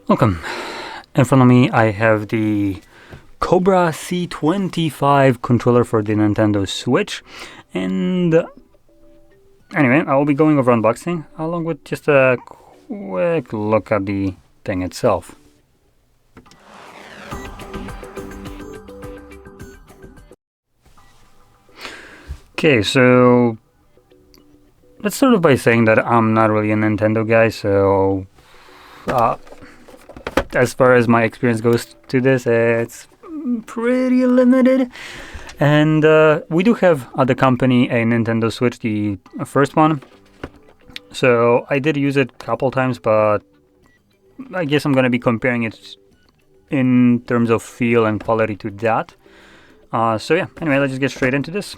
Welcome. In front of me I have the COBRA C25 controller for the Nintendo Switch, and anyway, I will be going over unboxing along with just a quick look at the thing itself. Okay, so let's start off by saying that I'm not really a Nintendo guy, so as far as my experience goes to this, it's pretty limited. And we do have at the company a Nintendo Switch, the first one. So I did use it a couple times, but I guess I'm going to be comparing it in terms of feel and quality to that. So yeah, anyway, let's just get straight into this.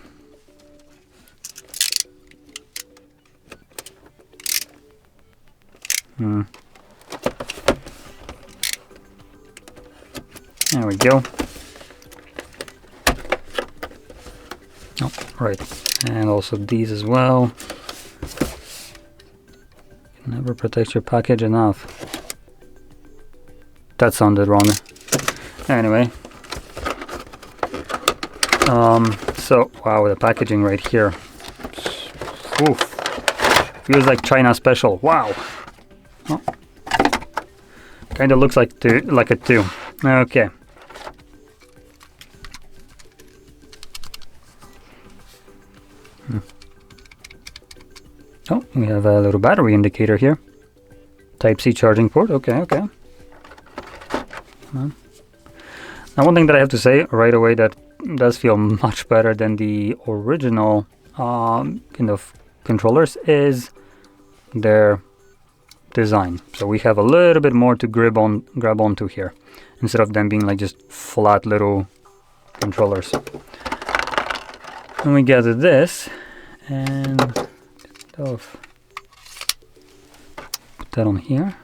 There we go. Oh, right. And also these as well. Never protect your package enough. That sounded wrong. Anyway. So, wow, the packaging right here. Oof. Feels like China special. Wow. Oh. Kind of looks like it too. Okay. Oh, we have a little battery indicator here. Type-C charging port. Okay. Now, one thing that I have to say right away that does feel much better than the original kind of controllers is their design. So we have a little bit more to grab onto here, instead of them being like just flat little controllers. And we get this, and put that on here.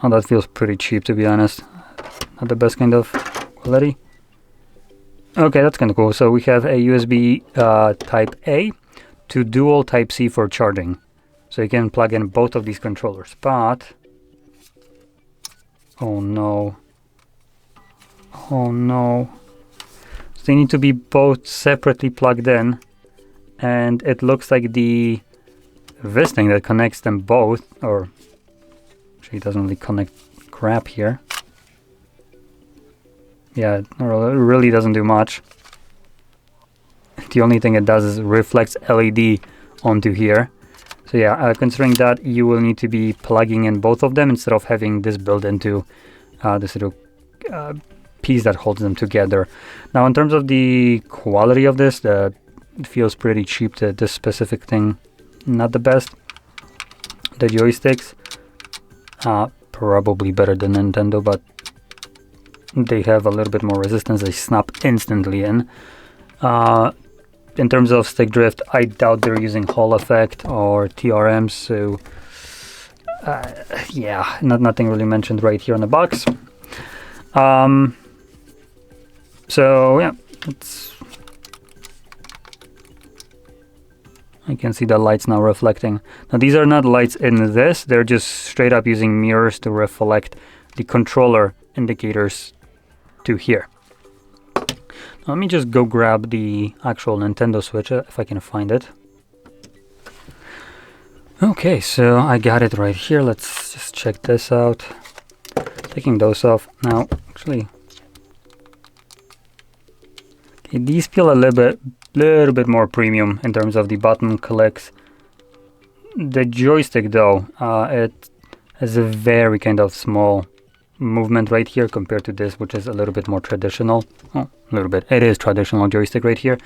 Oh, that feels pretty cheap, to be honest. Not the best kind of quality. Okay, that's kind of cool. So we have a USB Type A to dual Type C for charging. So you can plug in both of these controllers, but oh no. So they need to be both separately plugged in, and it looks like this thing that connects them both, or actually it doesn't really connect crap here. Yeah, it really doesn't do much. The only thing it does is reflects LED onto here. So yeah, considering that, you will need to be plugging in both of them instead of having this built into this little piece that holds them together. Now, in terms of the quality of this, it feels pretty cheap. This specific thing, not the best. The joysticks, probably better than Nintendo, but they have a little bit more resistance. They snap instantly in. In terms of stick drift, I doubt they're using Hall effect or TRMs, so yeah, nothing really mentioned right here on the box. So yeah, I can see the lights now reflecting. Now these are not lights in this, they're just straight up using mirrors to reflect the controller indicators to here. Let me just go grab the actual Nintendo Switch if I can find it. Okay, so I got it right here. Let's just check this out. Taking those off. Now, actually, okay, these feel a little bit more premium in terms of the button clicks. The joystick, though, it has a very kind of small movement right here compared to this, which is a little bit more traditional. Oh, a little bit. It is traditional joystick right here.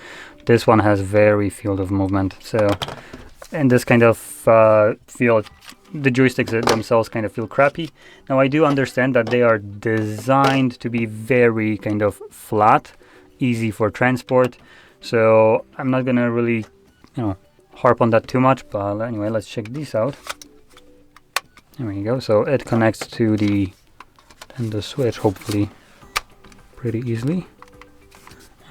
This one has very field of movement. So, in this kind of feel, the joysticks themselves kind of feel crappy. Now, I do understand that they are designed to be very kind of flat, easy for transport. So, I'm not gonna really, harp on that too much. But anyway, let's check these out. There we go. So it connects to the Switch, hopefully, pretty easily.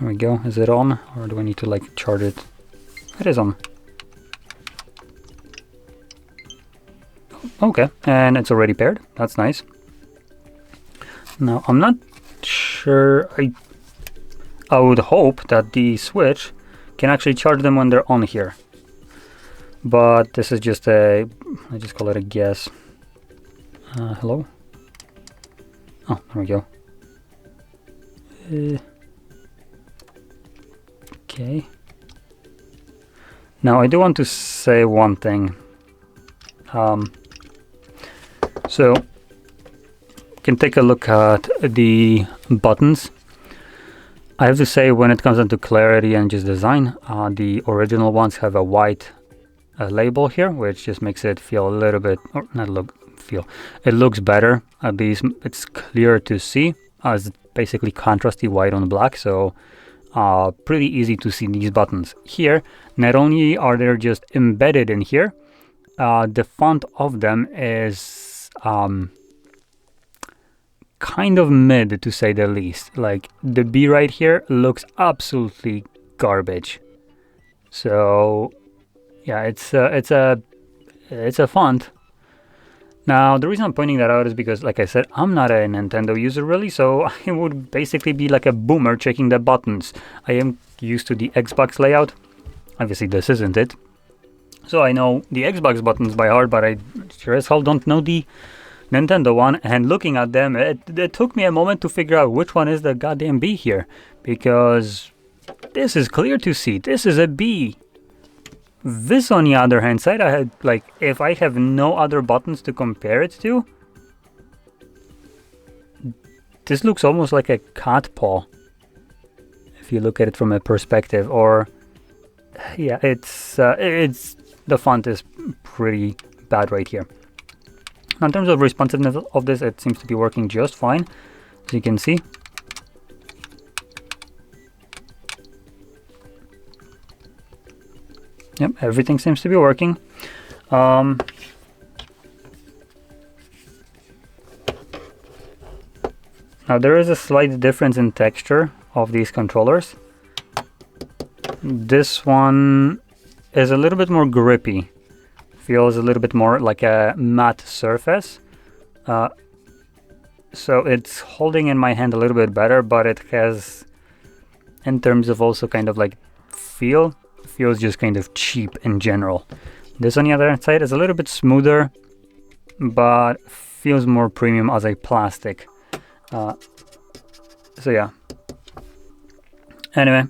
There we go. Is it on, or do I need to like charge it? It is on. Okay, and it's already paired. That's nice. Now, I'm not sure. I would hope that the switch can actually charge them when they're on here. But this is just I just call it a guess. Hello? Oh, there we go. Okay. Now I do want to say one thing. So you can take a look at the buttons. I have to say, when it comes down to clarity and just design, the original ones have a white label here, which just makes it feel a little bit, or not feel, it looks better. At least it's clear to see, as basically contrasty white on black. So pretty easy to see these buttons here. Not only are they just embedded in here, the font of them is kind of mid, to say the least. Like the B right here looks absolutely garbage. So yeah, it's a font. Now the reason I'm pointing that out is because, like I said, I'm not a Nintendo user really, so I would basically be like a boomer checking the buttons. I am used to the Xbox layout. Obviously this isn't it. So I know the Xbox buttons by heart, but I sure as hell don't know the Nintendo one. And looking at them, it took me a moment to figure out which one is the goddamn B here. Because this is clear to see. This is a B. This, on the other hand side, I had, like, if I have no other buttons to compare it to, this looks almost like a cat paw, if you look at it from a perspective. Or yeah, it's the font is pretty bad right here. Now, in terms of responsiveness of this, it seems to be working just fine, as you can see. Yep, everything seems to be working. Now there is a slight difference in texture of these controllers. This one is a little bit more grippy. Feels a little bit more like a matte surface. So it's holding in my hand a little bit better, but it has, in terms of also kind of like feels just kind of cheap in general. This, on the other side, is a little bit smoother, but feels more premium as a plastic. So yeah. Anyway,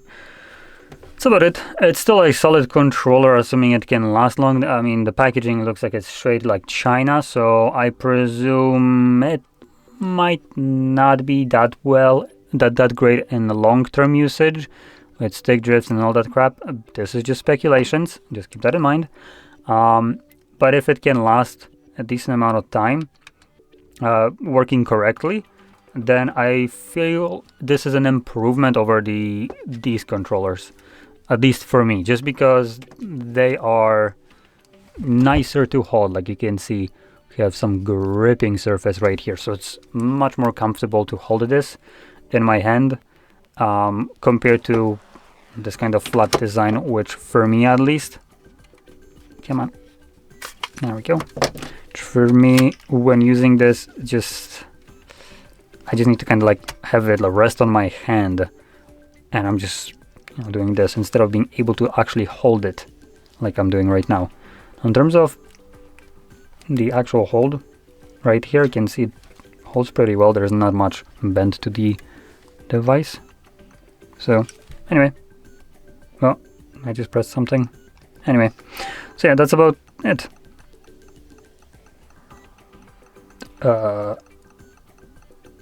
that's about it. It's still a solid controller, assuming it can last long. I mean, the packaging looks like it's straight like China, so I presume it might not be that great in the long-term usage with stick drifts and all that crap. This is just speculations, just keep that in mind. But if it can last a decent amount of time working correctly, then I feel this is an improvement over these controllers, at least for me, just because they are nicer to hold. Like you can see, we have some gripping surface right here, so it's much more comfortable to hold this in my hand compared to this kind of flat design, which for me at least, come on, there we go, for me when using this, I just need to kind of like have it rest on my hand, and I'm just doing this instead of being able to actually hold it like I'm doing right now. In terms of the actual hold right here, you can see it holds pretty well. There's not much bend to the device. So anyway, well, I just pressed something. Anyway, so yeah, that's about it.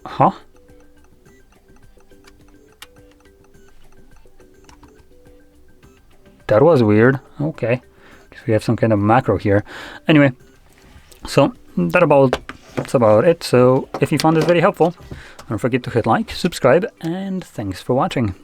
Huh? That was weird. Okay, we have some kind of macro here. Anyway, so that's about it. So if you found this very helpful, don't forget to hit like, subscribe, and thanks for watching.